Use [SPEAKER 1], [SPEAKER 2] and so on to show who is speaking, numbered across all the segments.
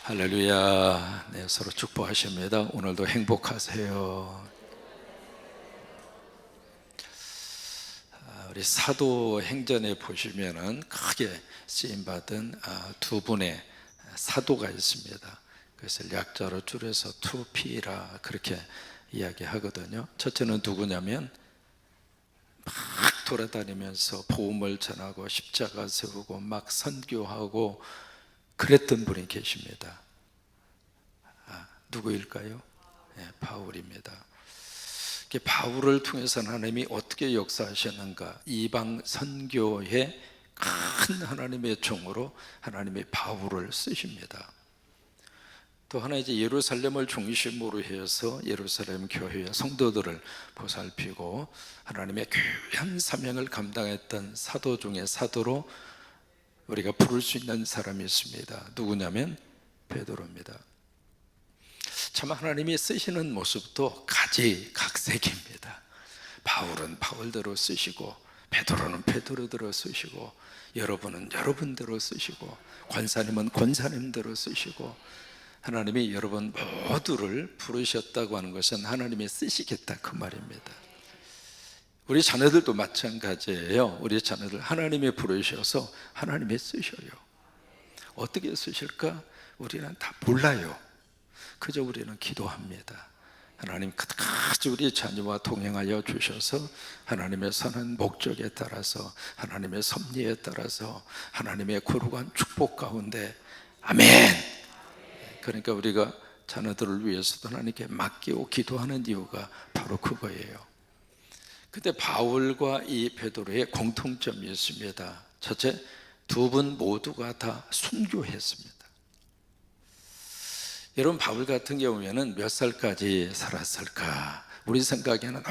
[SPEAKER 1] 할렐루야. 네, 서로 축복하십니다. 오늘도 행복하세요. 우리 사도행전에 보시면은 크게 쓰임받은 두 분의 사도가 있습니다. 그래서 약자로 줄여서 2P라 그렇게 이야기하거든요. 첫째는 누구냐면 막 돌아다니면서 복음을 전하고 십자가 세우고 막 선교하고 그랬던 분이 계십니다. 누구일까요? 네, 바울입니다. 바울을 통해서 하나님이 어떻게 역사하셨는가? 이방 선교의 큰 하나님의 종으로 하나님이 바울을 쓰십니다. 또 하나 이제 예루살렘을 중심으로 해서 예루살렘 교회의 성도들을 보살피고 하나님의 귀한 사명을 감당했던 사도 중에 사도로 우리가 부를 수 있는 사람이 있습니다. 누구냐면 베드로입니다. 참 하나님이 쓰시는 모습도 가지각색입니다. 바울은 바울대로 쓰시고 베드로는 베드로대로 쓰시고 여러분은 여러분대로 쓰시고 권사님은 권사님대로 쓰시고 하나님이 여러분 모두를 부르셨다고 하는 것은 하나님이 쓰시겠다 그 말입니다. 우리 자녀들도 마찬가지예요. 우리 자녀들 하나님이 부르셔서 하나님이 쓰셔요. 어떻게 쓰실까? 우리는 다 몰라요. 그저 우리는 기도합니다. 하나님 끝까지 우리 자녀와 동행하여 주셔서 하나님의 선한 목적에 따라서 하나님의 섭리에 따라서 하나님의 거룩한 축복 가운데 아멘. 그러니까 우리가 자녀들을 위해서도 하나님께 맡기고 기도하는 이유가 바로 그거예요. 근데 바울과 이 베드로의 공통점이 있습니다. 첫째, 두 분 모두가 다 순교했습니다. 여러분 바울 같은 경우에는 몇 살까지 살았을까? 우리 생각에는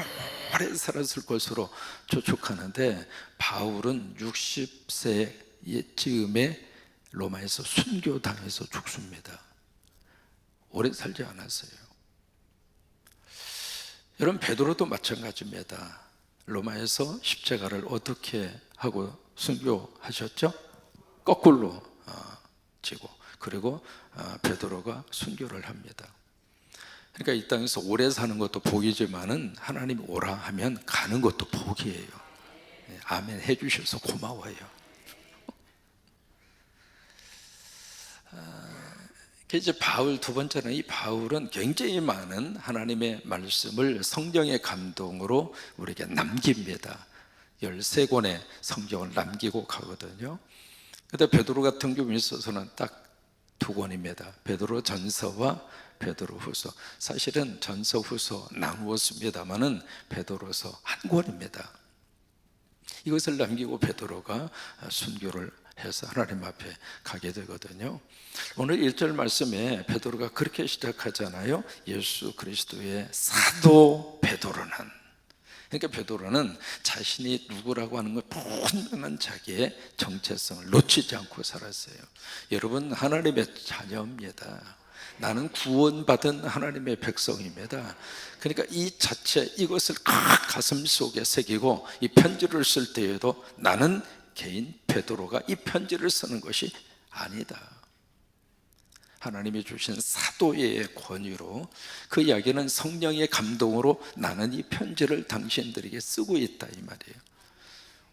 [SPEAKER 1] 오래 살았을 것으로 추측하는데 바울은 60세 즈음에 로마에서 순교당해서 죽습니다. 오래 살지 않았어요. 여러분 베드로도 마찬가지입니다. 로마에서 십자가를 어떻게 하고 순교하셨죠? 거꾸로 지고 그리고 베드로가 순교를 합니다. 그러니까 이 땅에서 오래 사는 것도 복이지만은 하나님이 오라 하면 가는 것도 복이에요. 아멘 해주셔서 고마워요. 이제 바울 두 번째는 이 바울은 굉장히 많은 하나님의 말씀을 성령의 감동으로 우리에게 남깁니다. 13권의 성경을 남기고 가거든요. 근데 베드로 같은 경우에 있어서는 딱 2권입니다. 베드로 전서와 베드로 후서. 사실은 전서 후서 나누었습니다만은 베드로서 한 권입니다. 이것을 남기고 베드로가 순교를 해서 하나님 앞에 가게 되거든요. 오늘 1절 말씀에 베드로가 그렇게 시작하잖아요. 예수 그리스도의 사도 베드로는. 그러니까 베드로는 자신이 누구라고 하는 걸 분명한 자기의 정체성을 놓치지 않고 살았어요. 여러분 하나님의 자녀입니다. 나는 구원받은 하나님의 백성입니다. 그러니까 이 자체 이것을 가슴 속에 새기고 이 편지를 쓸 때에도 나는 개인 베드로가 이 편지를 쓰는 것이 아니다. 하나님이 주신 사도의 권위로 그 이야기는 성령의 감동으로 나는 이 편지를 당신들에게 쓰고 있다 이 말이에요.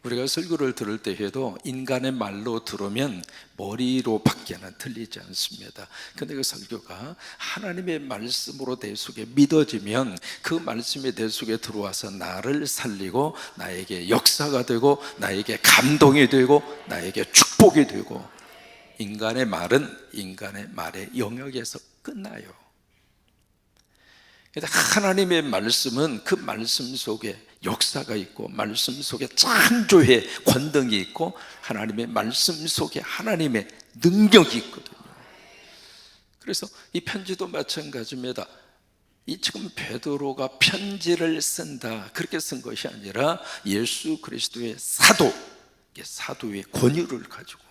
[SPEAKER 1] 우리가 설교를 들을 때에도 인간의 말로 들으면 머리로 밖에는 들리지 않습니다. 그런데 그 설교가 하나님의 말씀으로 내 속에 믿어지면 그 말씀이 내 속에 들어와서 나를 살리고 나에게 역사가 되고 나에게 감동이 되고 나에게 축복이 되고 인간의 말은 인간의 말의 영역에서 끝나요. 하나님의 말씀은 그 말씀 속에 역사가 있고 말씀 속에 창조의 권능이 있고 하나님의 말씀 속에 하나님의 능력이 있거든요. 그래서 이 편지도 마찬가지입니다. 이 지금 베드로가 편지를 쓴다 그렇게 쓴 것이 아니라 예수 그리스도의 사도, 사도의 권위를 가지고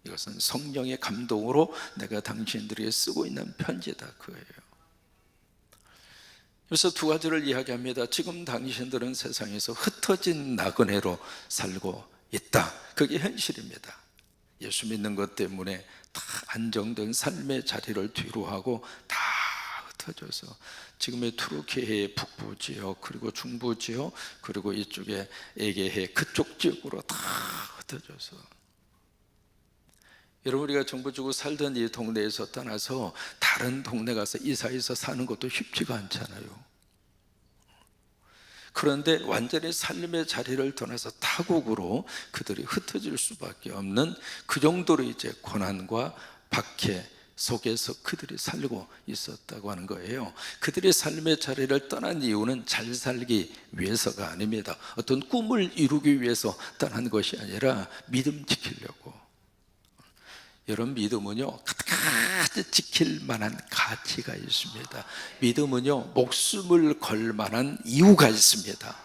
[SPEAKER 1] 이것은 성령의 감동으로 내가 당신들에게 쓰고 있는 편지다 그거예요. 그래서 두 가지를 이야기합니다. 지금 당신들은 세상에서 흩어진 나그네로 살고 있다. 그게 현실입니다. 예수 믿는 것 때문에 다 안정된 삶의 자리를 뒤로 하고 다 흩어져서 지금의 투르키의 북부 지역, 그리고 중부 지역, 그리고 이쪽에 에게해 그쪽 지역으로 다 흩어져서, 여러분 우리가 정부 주고 살던 이 동네에서 떠나서 다른 동네 가서 이사해서 사는 것도 쉽지가 않잖아요. 그런데 완전히 삶의 자리를 떠나서 타국으로 그들이 흩어질 수밖에 없는 그 정도로 이제 고난과 박해 속에서 그들이 살고 있었다고 하는 거예요. 그들이 삶의 자리를 떠난 이유는 잘 살기 위해서가 아닙니다. 어떤 꿈을 이루기 위해서 떠난 것이 아니라 믿음 지키려고. 여러분, 믿음은요 끝까지 지킬 만한 가치가 있습니다. 믿음은요 목숨을 걸 만한 이유가 있습니다.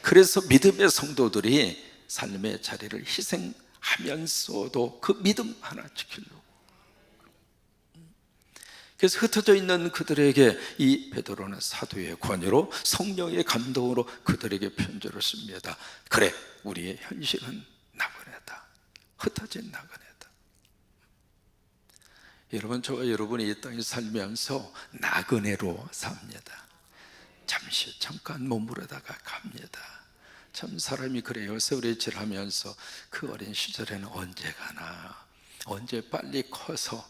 [SPEAKER 1] 그래서 믿음의 성도들이 삶의 자리를 희생하면서도 그 믿음 하나 지키려고. 그래서 흩어져 있는 그들에게 이 베드로는 사도의 권유로 성령의 감동으로 그들에게 편지를 씁니다. 그래, 우리의 현실은 나그네다. 흩어진 나그네. 여러분, 저와 여러분이 이 땅에 살면서 나그네로 삽니다. 잠깐 머무르다가 갑니다. 참 사람이 그래요. 세월이 지나면서 그 어린 시절에는 언제 가나, 언제 빨리 커서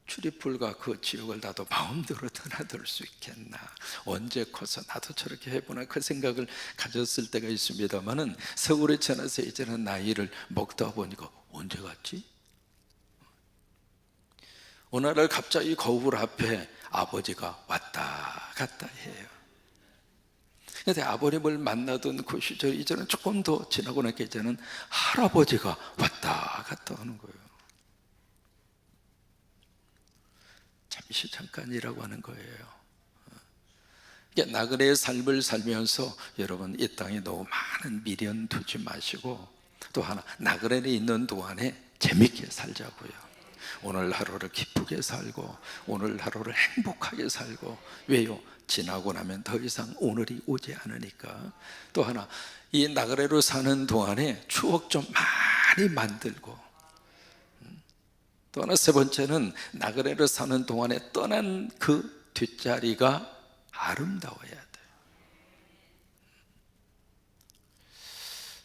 [SPEAKER 1] 출입불가 그 지역을 나도 마음대로 드나들 수 있겠나, 언제 커서 나도 저렇게 해보나, 그 생각을 가졌을 때가 있습니다만은 세월이 지나서 이제는 나이를 먹다 보니까 언제 갔지? 어느 날 갑자기 거울 앞에 아버지가 왔다 갔다 해요. 그런데 아버님을 만나던 그 시절 이제는 조금 더 지나고 나니까 이제는 할아버지가 왔다 갔다 하는 거예요. 잠깐이라고 하는 거예요. 그러니까 나그네의 삶을 살면서 여러분 이 땅에 너무 많은 미련 두지 마시고, 또 하나, 나그네에 있는 동안에 재밌게 살자고요. 오늘 하루를 기쁘게 살고 오늘 하루를 행복하게 살고. 왜요? 지나고 나면 더 이상 오늘이 오지 않으니까. 또 하나, 이 나그네로 사는 동안에 추억 좀 많이 만들고. 또 하나, 세 번째는 나그네로 사는 동안에 떠난 그 뒷자리가 아름다워야 돼요.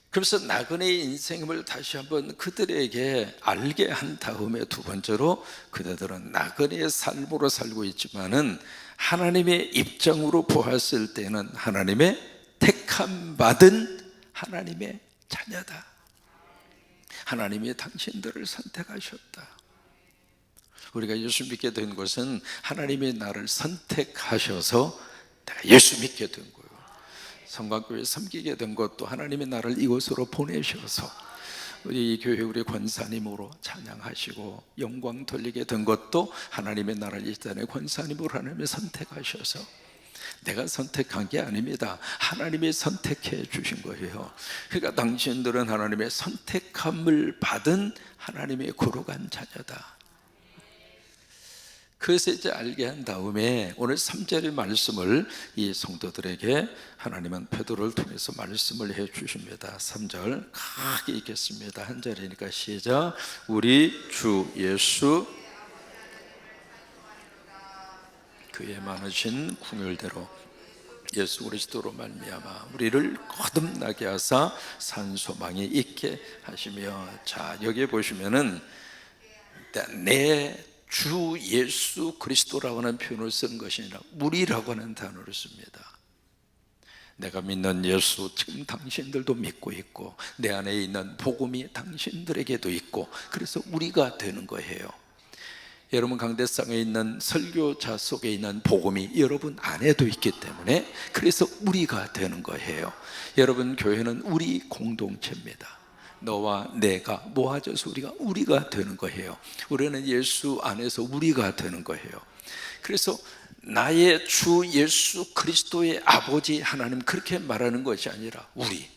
[SPEAKER 1] 그래서 나그네의 인생을 다시 한번 그들에게 알게 한 다음에, 두 번째로 그들은 나그네의 삶으로 살고 있지만은 하나님의 입장으로 보았을 때는 하나님의 택함 받은 하나님의 자녀다. 하나님이 당신들을 선택하셨다. 우리가 예수 믿게 된 것은 하나님이 나를 선택하셔서 내가 예수 믿게 된 거예요. 성곽교회 섬기게 된 것도 하나님이 나를 이곳으로 보내셔서 우리 교회 우리 권사님으로 찬양하시고 영광 돌리게 된 것도 하나님의 나를 이 땅에 권사님으로 하나님이 선택하셔서, 내가 선택한 게 아닙니다. 하나님이 선택해 주신 거예요. 그러니까 당신들은 하나님의 선택함을 받은 하나님의 거룩한 자녀다. 그래서 이제 알게 한 다음에 오늘 3절의 말씀을 이 성도들에게 하나님은 베드로를 통해서 말씀을 해 주십니다. 3절 크게 읽겠습니다. 한 절이니까 시작. 우리 주 예수 그의 많으신 궁율대로 예수 그리스도로 말미암아 우리를 거듭나게 하사 산 소망이 있게 하시며. 자, 여기에 보시면은 내 주 예수 그리스도라고 하는 표현을 쓴 것이 아니라 우리라고 하는 단어를 씁니다. 내가 믿는 예수, 지금 당신들도 믿고 있고 내 안에 있는 복음이 당신들에게도 있고, 그래서 우리가 되는 거예요. 여러분 강대상에 있는 설교자 속에 있는 복음이 여러분 안에도 있기 때문에 그래서 우리가 되는 거예요. 여러분 교회는 우리 공동체입니다. 너와 내가 모아져서 우리가 되는 거예요. 우리는 예수 안에서 우리가 되는 거예요. 그래서 나의 주 예수 그리스도의 아버지 하나님, 그렇게 말하는 것이 아니라 우리.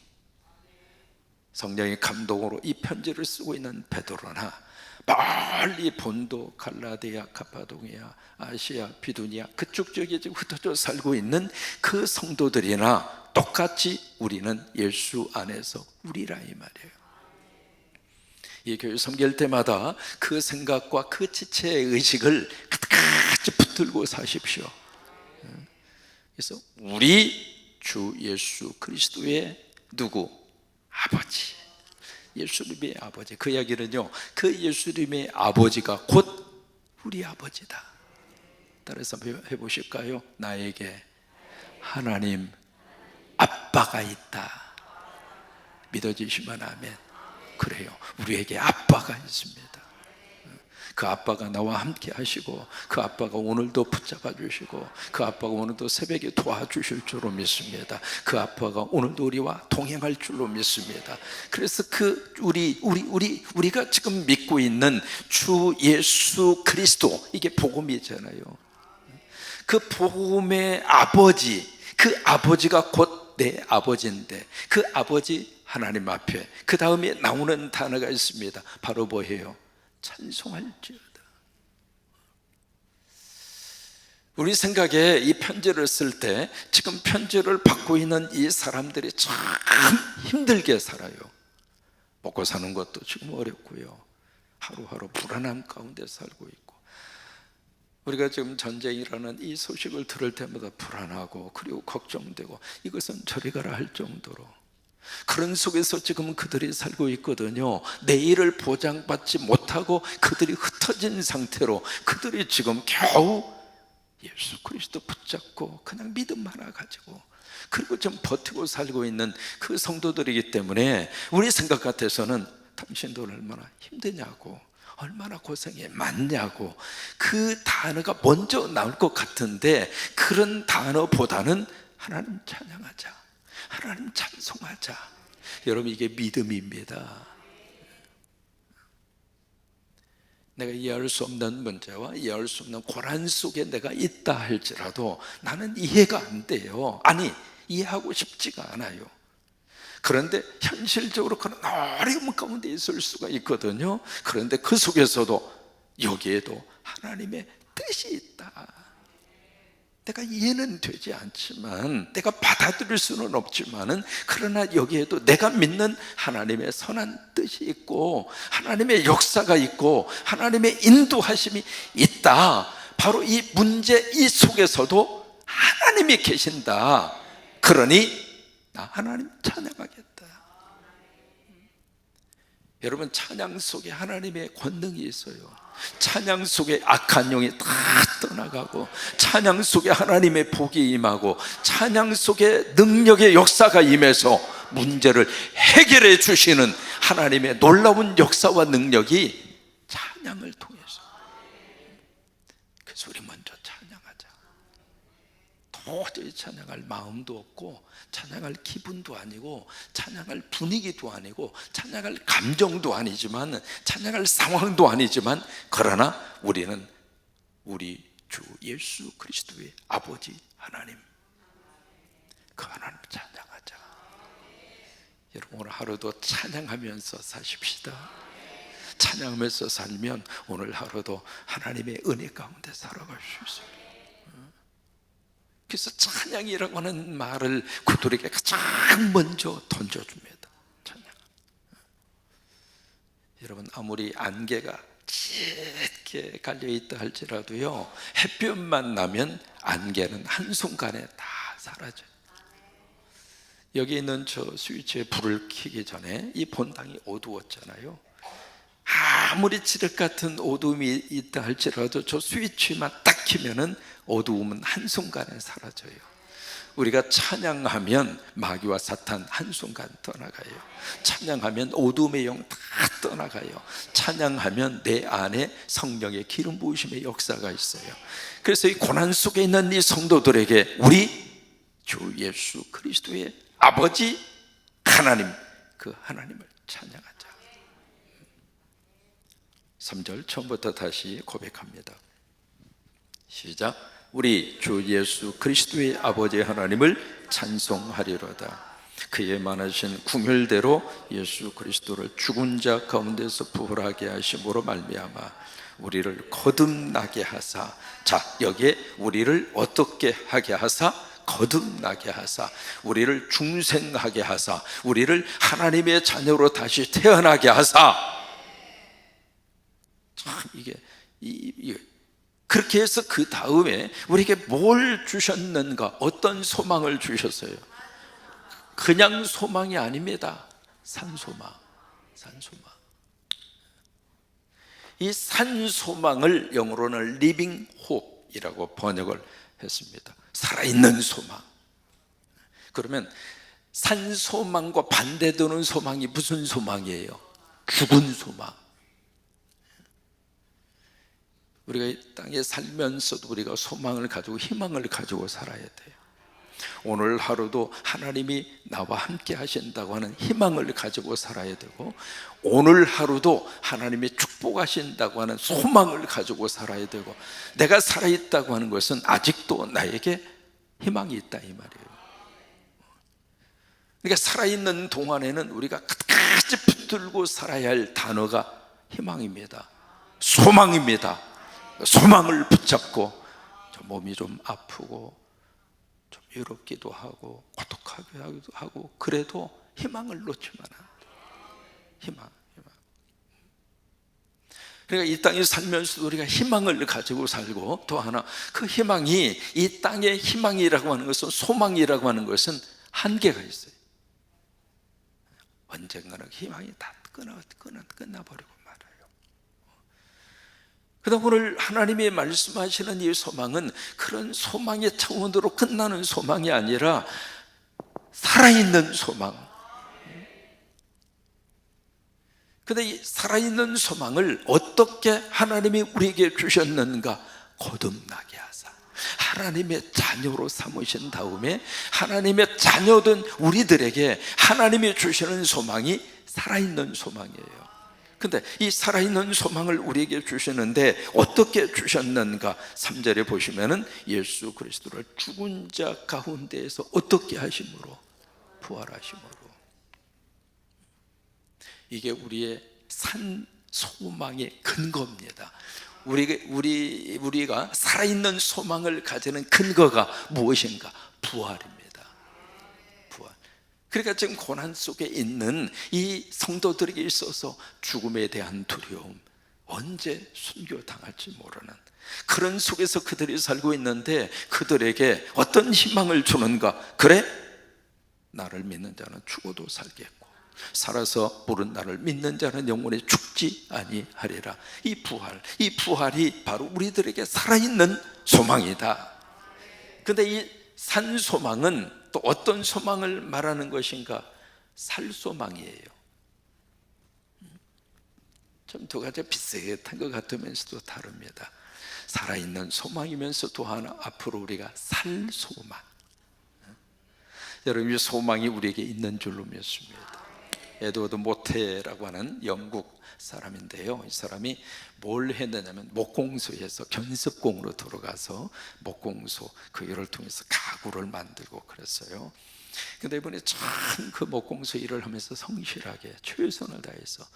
[SPEAKER 1] 성령의 감동으로 이 편지를 쓰고 있는 베드로나 멀리 본도, 갈라디아, 카파도기아, 아시아, 비두니아 그쪽 지역에 지금 흩어져 살고 있는 그 성도들이나 똑같이 우리는 예수 안에서 우리라 이 말이에요. 이 교회 섬길 때마다 그 생각과 그 지체의 의식을 같이 붙들고 사십시오. 그래서 우리 주 예수 그리스도의 누구? 아버지, 예수님의 아버지. 그 이야기는요, 그 예수님의 아버지가 곧 우리 아버지다. 따라서 해보실까요? 나에게 하나님 아빠가 있다. 믿어지시면 아멘. 그래요, 우리에게 아빠가 있습니다. 그 아빠가 나와 함께 하시고, 그 아빠가 오늘도 붙잡아 주시고, 그 아빠가 오늘도 새벽에 도와주실 줄로 믿습니다. 그 아빠가 오늘도 우리와 동행할 줄로 믿습니다. 그래서 우리가 지금 믿고 있는 주 예수 그리스도, 이게 복음이잖아요. 그 복음의 아버지, 그 아버지가 곧 내 아버지인데, 그 아버지 하나님 앞에 그 다음에 나오는 단어가 있습니다. 바로 뭐예요? 찬송할지어다. 우리 생각에 이 편지를 쓸 때 지금 편지를 받고 있는 이 사람들이 참 힘들게 살아요. 먹고 사는 것도 지금 어렵고요, 하루하루 불안함 가운데 살고 있고, 우리가 지금 전쟁이라는 이 소식을 들을 때마다 불안하고 그리고 걱정되고, 이것은 저리 가라 할 정도로 그런 속에서 지금 그들이 살고 있거든요. 내일을 보장받지 못하고 그들이 흩어진 상태로 그들이 지금 겨우 예수 그리스도 붙잡고 그냥 믿음 하나 가지고 그리고 좀 버티고 살고 있는 그 성도들이기 때문에 우리 생각 같아서는 당신들 얼마나 힘드냐고, 얼마나 고생이 많냐고, 그 단어가 먼저 나올 것 같은데, 그런 단어보다는 하나님 찬양하자, 하나님 찬송하자. 여러분, 이게 믿음입니다. 내가 이해할 수 없는 문제와 이해할 수 없는 고난 속에 내가 있다 할지라도 나는 이해가 안 돼요. 아니, 이해하고 싶지가 않아요. 그런데 현실적으로 그런 어려움 가운데 있을 수가 있거든요. 그런데 그 속에서도 여기에도 하나님의 뜻이 있다. 내가 이해는 되지 않지만, 내가 받아들일 수는 없지만은, 그러나 여기에도 내가 믿는 하나님의 선한 뜻이 있고 하나님의 역사가 있고 하나님의 인도하심이 있다. 바로 이 문제 이 속에서도 하나님이 계신다. 그러니 나 하나님 찬양하겠다. 여러분, 찬양 속에 하나님의 권능이 있어요. 찬양 속에 악한 영이 다 떠나가고, 찬양 속에 하나님의 복이 임하고, 찬양 속에 능력의 역사가 임해서 문제를 해결해 주시는 하나님의 놀라운 역사와 능력이 찬양을 통해서. 그래서 우리 먼저 찬양하자. 도저히 찬양할 마음도 없고, 찬양할 기분도 아니고, 찬양할 분위기도 아니고, 찬양할 감정도 아니지만, 찬양할 상황도 아니지만, 그러나 우리는 우리 주 예수 그리스도의 아버지 하나님, 그 하나님 찬양하자. 여러분, 오늘 하루도 찬양하면서 사십시다. 찬양하면서 살면 오늘 하루도 하나님의 은혜 가운데 살아갈 수 있어요. 그래서 찬양이라고 하는 말을 그들에게 가장 먼저 던져줍니다. 찬양. 여러분, 아무리 안개가 짙게 갈려있다 할지라도요, 햇볕만 나면 안개는 한순간에 다 사라져요. 여기 있는 저 스위치에 불을 켜기 전에 이 본당이 어두웠잖아요. 아무리 칠흑 같은 어두움이 있다 할지라도 저 스위치만 딱 켜면은 어두움은 한순간에 사라져요. 우리가 찬양하면 마귀와 사탄 한순간 떠나가요. 찬양하면 어두움의 영 다 떠나가요. 찬양하면 내 안에 성령의 기름 부으심의 역사가 있어요. 그래서 이 고난 속에 있는 이 성도들에게 우리 주 예수 그리스도의 아버지 하나님, 그 하나님을 찬양하자. 3절 처음부터 다시 고백합니다. 시작. 우리 주 예수 그리스도의 아버지 하나님을 찬송하리로다. 그의 많으신 궁율대로 예수 그리스도를 죽은 자 가운데서 부활하게 하심으로 말미암아 우리를 거듭나게 하사. 자, 여기에 우리를 어떻게 하게 하사? 거듭나게 하사, 우리를 중생하게 하사, 우리를 하나님의 자녀로 다시 태어나게 하사. 이게 그렇게 해서 그 다음에 우리에게 뭘 주셨는가? 어떤 소망을 주셨어요? 그냥 소망이 아닙니다. 산소망. 이 산소망을 영어로는 living hope이라고 번역을 했습니다. 살아있는 소망. 그러면 산소망과 반대되는 소망이 무슨 소망이에요? 죽은 소망. 우리가 이 땅에 살면서도 우리가 소망을 가지고 희망을 가지고 살아야 돼요. 오늘 하루도 하나님이 나와 함께 하신다고 하는 희망을 가지고 살아야 되고, 오늘 하루도 하나님이 축복하신다고 하는 소망을 가지고 살아야 되고, 내가 살아있다고 하는 것은 아직도 나에게 희망이 있다 이 말이에요. 그러니까 살아있는 동안에는 우리가 끝까지 붙들고 살아야 할 단어가 희망입니다. 소망입니다. 소망을 붙잡고 몸이 좀 아프고 좀 외롭기도 하고 고독하기도 하고 그래도 희망을 놓치면 안 돼. 희망. 그러니까 이 땅에 살면서 우리가 희망을 가지고 살고, 또 하나 그 희망이, 이 땅의 희망이라고 하는 것은, 소망이라고 하는 것은 한계가 있어요. 언젠가는 희망이 다 끝나버리고 말아요. 그다음 오늘 하나님이 말씀하시는 이 소망은 그런 소망의 차원으로 끝나는 소망이 아니라 살아있는 소망. 근데 이 살아있는 소망을 어떻게 하나님이 우리에게 주셨는가? 거듭나게 하사 하나님의 자녀로 삼으신 다음에 하나님의 자녀된 우리들에게 하나님이 주시는 소망이 살아있는 소망이에요. 근데 이 살아있는 소망을 우리에게 주시는데 어떻게 주셨는가? 3절에 보시면은 예수 그리스도를 죽은 자 가운데에서 어떻게 하심으로? 부활하심으로. 이게 우리의 산 소망의 근거입니다. 우리가 살아있는 소망을 가지는 근거가 무엇인가? 부활입니다. 부활. 그러니까 지금 고난 속에 있는 이 성도들에게 있어서 죽음에 대한 두려움, 언제 순교당할지 모르는 그런 속에서 그들이 살고 있는데, 그들에게 어떤 희망을 주는가? 그래, 나를 믿는 자는 죽어도 살겠고 살아서 부른 나를 믿는 자는 영원히 죽지 아니하리라. 이 부활이 바로 우리들에게 살아있는 소망이다. 그런데 이 산소망은 또 어떤 소망을 말하는 것인가? 살소망이에요. 좀 두 가지 비슷한 것 같으면서도 다릅니다. 살아있는 소망이면서 또 하나 앞으로 우리가 살 소망. 여러분, 이 소망이 우리에게 있는 줄로 믿습니다. 에드워드 모테라고 하는 영국 사람인데요, 이 사람이 뭘 했느냐면 목공소에서 견습공으로 들어가서 목공소 그 일을 통해서 가구를 만들고 그랬어요. 근데 이번에 참 그 목공소 일을 하면서 성실하게 최선을 다해서,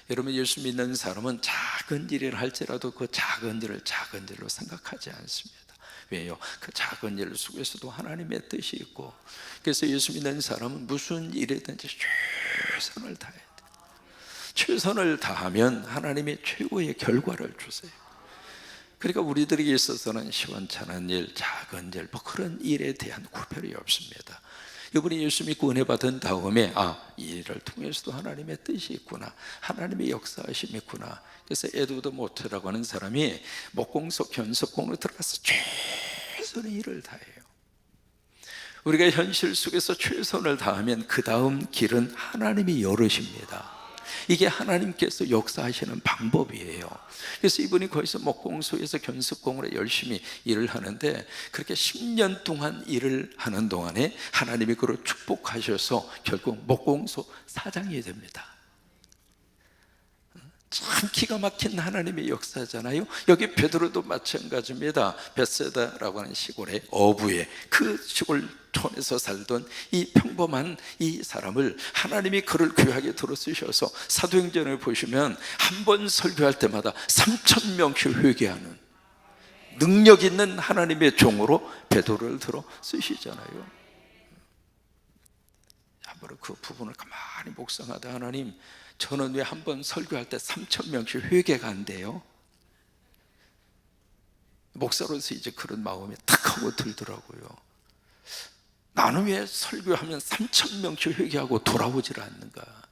[SPEAKER 1] 여러분 예수 믿는 사람은 작은 일을 할지라도 그 작은 일을 작은 일로 생각하지 않습니다. 왜요? 그 작은 일 속에서도 하나님의 뜻이 있고, 그래서 예수 믿는 사람은 무슨 일이든지 최선을 다해야 돼요. 최선을 다하면 하나님이 최고의 결과를 주세요. 그러니까 우리들에게 있어서는 시원찮은 일, 작은 일, 뭐 그런 일에 대한 구별이 없습니다. 이분이 예수 믿고 은혜 받은 다음에 이 일을 통해서도 하나님의 뜻이 있구나, 하나님의 역사하심이 있구나. 그래서 에드워드 모트라고 하는 사람이 목공소 견습공으로 들어가서 최선의 일을 다해요. 우리가 현실 속에서 최선을 다하면 그 다음 길은 하나님이 열으십니다. 이게 하나님께서 역사하시는 방법이에요. 그래서 이분이 거기서 목공소에서 견습공으로 열심히 일을 하는데, 그렇게 10년 동안 일을 하는 동안에 하나님이 그를 축복하셔서 결국 목공소 사장이 됩니다. 참 기가 막힌 하나님의 역사잖아요. 여기 베드로도 마찬가지입니다. 벳세다라고 하는 시골의 어부에, 그 시골촌에서 살던 이 평범한 이 사람을 하나님이 그를 귀하게 들어 쓰셔서 사도행전을 보시면 한 번 설교할 때마다 3,000명씩 회개하는 능력 있는 하나님의 종으로 베드로를 들어 쓰시잖아요. 한번 그 부분을 가만히 묵상하다, 하나님, 저는 왜 한 번 설교할 때 3,000명씩 회개가 안 돼요? 목사로서 이제 그런 마음이 탁 하고 들더라고요. 나는 왜 설교하면 3,000명씩 회개하고 돌아오질 않는가?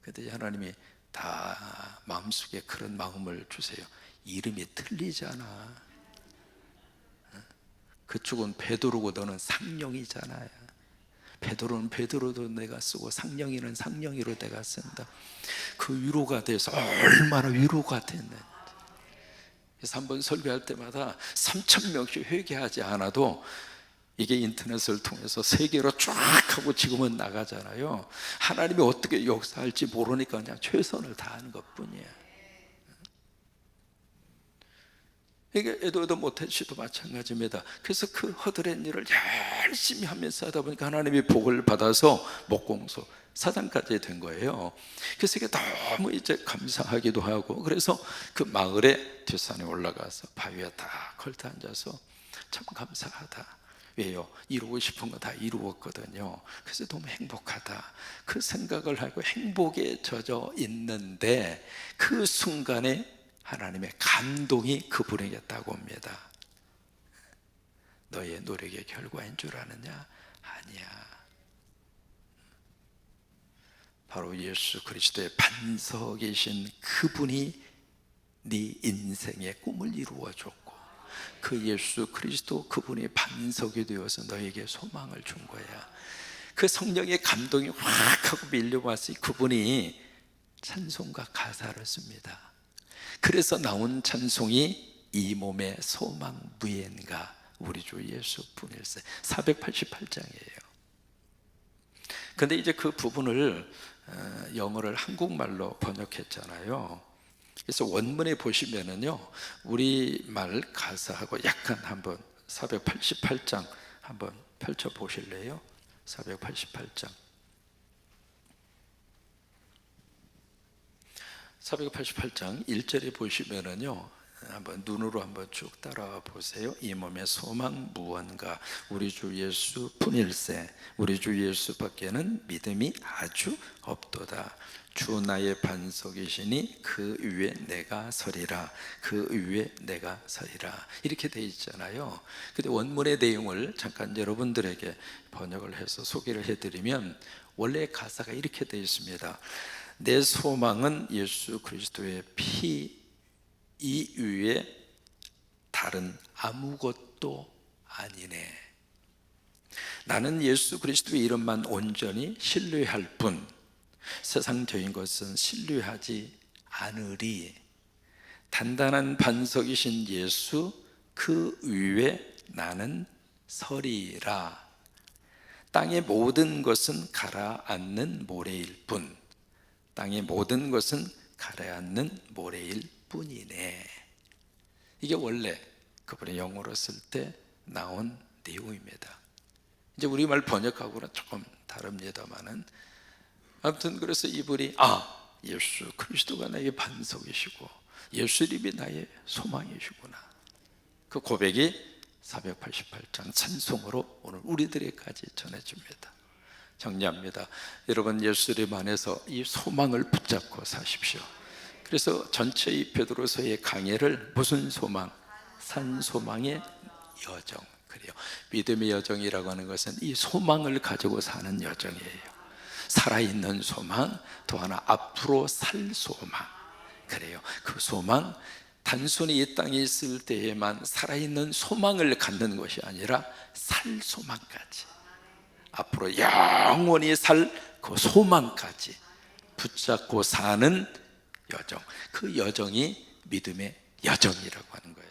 [SPEAKER 1] 그때 하나님이 다 마음속에 그런 마음을 주세요. 이름이 틀리잖아. 그쪽은 베드로고 너는 상령이잖아요. 베드로는 베드로도 내가 쓰고 상령이는 상령이로 내가 쓴다. 그 위로가 돼서 얼마나 위로가 됐네. 그래서 한번 설교할 때마다 3,000명씩 회개하지 않아도 이게 인터넷을 통해서 세계로 쫙 하고 지금은 나가잖아요. 하나님이 어떻게 역사할지 모르니까 그냥 최선을 다하는 것뿐이에요. 이게 에드워드 모텔 씨도 마찬가지입니다. 그래서 그 허드렛 일을 열심히 하면서 하다 보니까 하나님이 복을 받아서 목공소 사장까지 된 거예요. 그래서 이게 너무 이제 감사하기도 하고, 그래서 그 마을에 뒷산에 올라가서 바위에 딱 걸터 앉아서 참 감사하다. 왜요? 이루고 싶은 거 다 이루었거든요. 그래서 너무 행복하다. 그 생각을 하고 행복에 젖어 있는데 그 순간에 하나님의 감동이 그분에게 따라옵니다. 너의 노력의 결과인 줄 아느냐? 아니야. 바로 예수 그리스도의 반석이신 그분이 네 인생의 꿈을 이루어줬고, 그 예수 그리스도 그분이 반석이 되어서 너에게 소망을 준 거야. 그 성령의 감동이 확 하고 밀려왔으니 그분이 찬송가 가사를 씁니다. 그래서 나온 찬송이 이 몸의 소망 무엔가 우리 주 예수뿐일세 488장이에요. 근데 이제 그 부분을 영어를 한국말로 번역했잖아요. 그래서 원문에 보시면은요, 우리말 가사하고 약간 한번 488장 한번 펼쳐 보실래요? 488장 488장 1절에 보시면은요, 한번 눈으로 한번 쭉 따라와 보세요. 이 몸의 소망 무언가 우리 주 예수 분일세 우리 주 예수밖에는 믿음이 아주 없도다. 주 나의 반석이시니 그 위에 내가 서리라. 그 위에 내가 서리라. 이렇게 돼 있잖아요. 근데 원문의 내용을 잠깐 여러분들에게 번역을 해서 소개를 해드리면, 원래 가사가 이렇게 돼 있습니다. 내 소망은 예수 그리스도의 피 이외에 다른 아무것도 아니네. 나는 예수 그리스도의 이름만 온전히 신뢰할 뿐 세상적인 것은 신뢰하지 않으리. 단단한 반석이신 예수 그 위에 나는 서리라. 땅의 모든 것은 가라앉는 모래일 뿐 땅의 모든 것은 가라앉는 모래일 뿐이네. 이게 원래 그분의 영어로 쓸 때 나온 내용입니다. 이제 우리말 번역하고는 조금 다릅니다만은, 아무튼 그래서 이분이 예수 그리스도가 나의 반석이시고 예수 이름이 나의 소망이시구나, 그 고백이 488장 찬송으로 오늘 우리들에게까지 전해집니다. 정리합니다. 여러분, 예수 이름 안에서 이 소망을 붙잡고 사십시오. 그래서 전체 이 베드로서의 강해를 무슨 소망? 산 소망의 여정. 그래요. 믿음의 여정이라고 하는 것은 이 소망을 가지고 사는 여정이에요. 살아있는 소망, 또 하나 앞으로 살 소망. 그래요. 그 소망, 단순히 이 땅에 있을 때에만 살아있는 소망을 갖는 것이 아니라 살 소망까지, 앞으로 영원히 살 그 소망까지 붙잡고 사는 여정, 그 여정이 믿음의 여정이라고 하는 거예요.